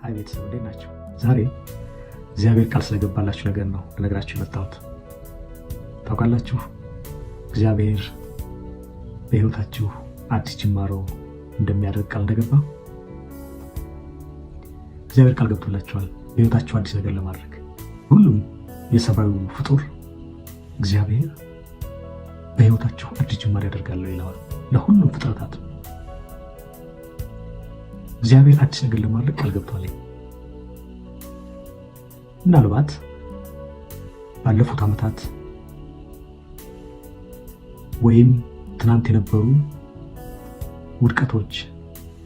ሀይ ቤተሰብ እንዴት ናቸው? ዛሬ እግዚአብሔር ቃል ስለገባላችሁ ነገር ነው ልነግራችሁ የመጣሁት። ታውቃላችሁ እግዚአብሔር በሕይወታችሁ አዲስ ጅማሮ እንደሚያደርግ ቃል እንደገባ እግዚአብሔር ቃል ገብቶላችኋል። በሕይወታችሁ አዲስ ነገር ለማድረግ ሁሉም የሰብአዊ ፍጡር እግዚአብሔር በሕይወታችሁ አዲስ ጅማሮ ያደርጋለሁ ይለዋል። ለሁሉም ፍጥረታት እግዚአብሔር አዲስ ነገር ለማድረግ ቃል ገብቷል። ምናልባት ባለፉት ዓመታት ወይም ትናንት የነበሩ ውድቀቶች፣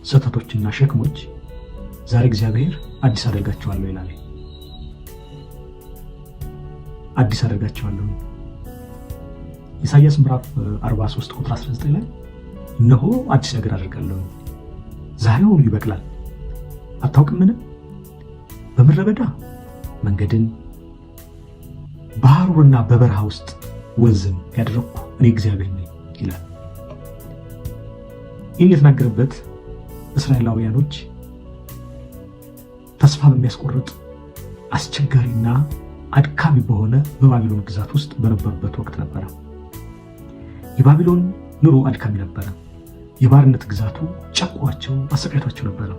ስህተቶችና ሸክሞች ዛሬ እግዚአብሔር አዲስ አደርጋቸዋለሁ ይላል። አዲስ አደርጋቸዋለሁ። ኢሳይያስ ምዕራፍ 43 ቁጥር 19 ላይ እነሆ አዲስ ነገር አደርጋለሁ፣ ዛሬውኑ ይበቅላል፣ አታውቅምን? በምድረ በዳ መንገድን በሐሩርና በበረሃ ውስጥ ወንዝን ያደረግኩ እኔ እግዚአብሔር ነኝ ይላል። ይህን የተናገረበት እስራኤላውያኖች ተስፋ በሚያስቆርጥ አስቸጋሪና አድካሚ በሆነ በባቢሎን ግዛት ውስጥ በነበሩበት ወቅት ነበረ። የባቢሎን ኑሮ አድካሚ ነበረ። የባርነት ግዛቱ ጨቋቸው፣ አሰቃይቷቸው ነበረ።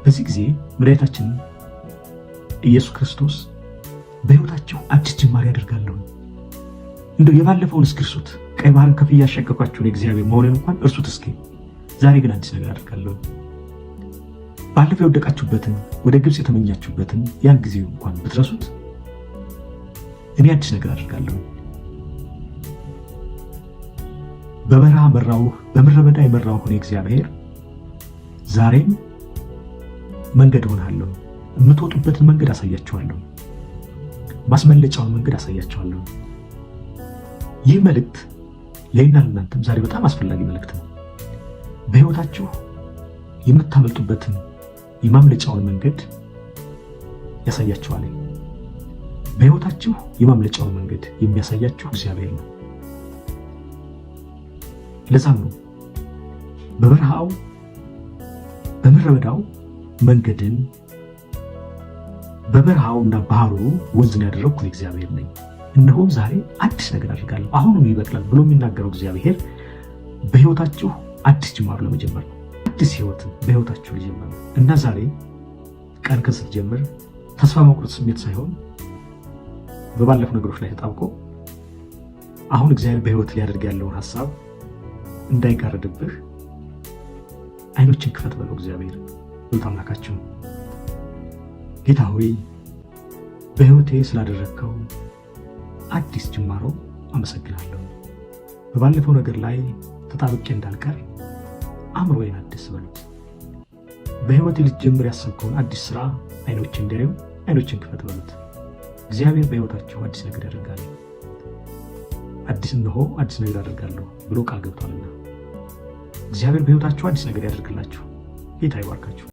በዚህ ጊዜ መድኃኒታችን ኢየሱስ ክርስቶስ በሕይወታቸው አዲስ ጅማሬ ያደርጋለሁ። እንደው የባለፈውን እስኪ እርሱት፣ ቀይ ባህርን ከፍዬ ያሻገርኳችሁን የእግዚአብሔር መሆንን እንኳን እርሱት እስኪ። ዛሬ ግን አዲስ ነገር አደርጋለሁ። ባለፈው የወደቃችሁበትን ወደ ግብፅ የተመኛችሁበትን ያን ጊዜ እንኳን ብትረሱት እኔ አዲስ ነገር አደርጋለሁ። በበረሃ መራውህ፣ በምድረ በዳ የመራውህ እኔ እግዚአብሔር ዛሬም መንገድ እሆናለሁ። የምትወጡበትን መንገድ አሳያችኋለሁ። ማስመለጫውን መንገድ አሳያችኋለሁ። ይህ መልእክት ለእኔና ለእናንተም ዛሬ በጣም አስፈላጊ መልእክት ነው። በሕይወታችሁ የምታመልጡበትን የማምለጫውን መንገድ ያሳያችኋል። በሕይወታችሁ የማምለጫውን መንገድ የሚያሳያችሁ እግዚአብሔር ነው። ለዛም ነው በበረሃው በምድረ በዳው መንገድን በበረሃውና በሐሩሩ ወንዝን ያደረግኩ እግዚአብሔር ነኝ። እነሆ ዛሬ አዲስ ነገር አድርጋለሁ፣ አሁኑኑ ይበቅላል ብሎ የሚናገረው እግዚአብሔር በሕይወታችሁ አዲስ ጅማሮ ለመጀመር ነው። አዲስ ሕይወትን በሕይወታችሁ ሊጀምር ነው እና ዛሬ ቀን ስትጀምር ተስፋ መቁረጥ ስሜት ሳይሆን በባለፉ ነገሮች ላይ ተጣብቆ አሁን እግዚአብሔር በሕይወት ሊያደርግ ያለውን ሐሳብ እንዳይጋረድብህ አይኖችን ክፈት በለው። እግዚአብሔር ብሉት አምላካችሁ ጌታ ሆይ በሕይወቴ ስላደረግከው አዲስ ጅማሮ አመሰግናለሁ። በባለፈው ነገር ላይ ተጣብቄ እንዳልቀር አእምሮዬን አዲስ በሉት። በሕይወቴ ልትጀምር ያሰብከውን አዲስ ሥራ አይኖችን እንዲያዩ አይኖችን ክፈት በሉት። እግዚአብሔር በሕይወታችሁ አዲስ ነገር ያደርጋል። እነሆ አዲስ ነገር አደርጋለሁ ብሎ ቃል ገብቷልና እግዚአብሔር በሕይወታችሁ አዲስ ነገር ያደርግላችሁ። ጌታ ይባርካችሁ።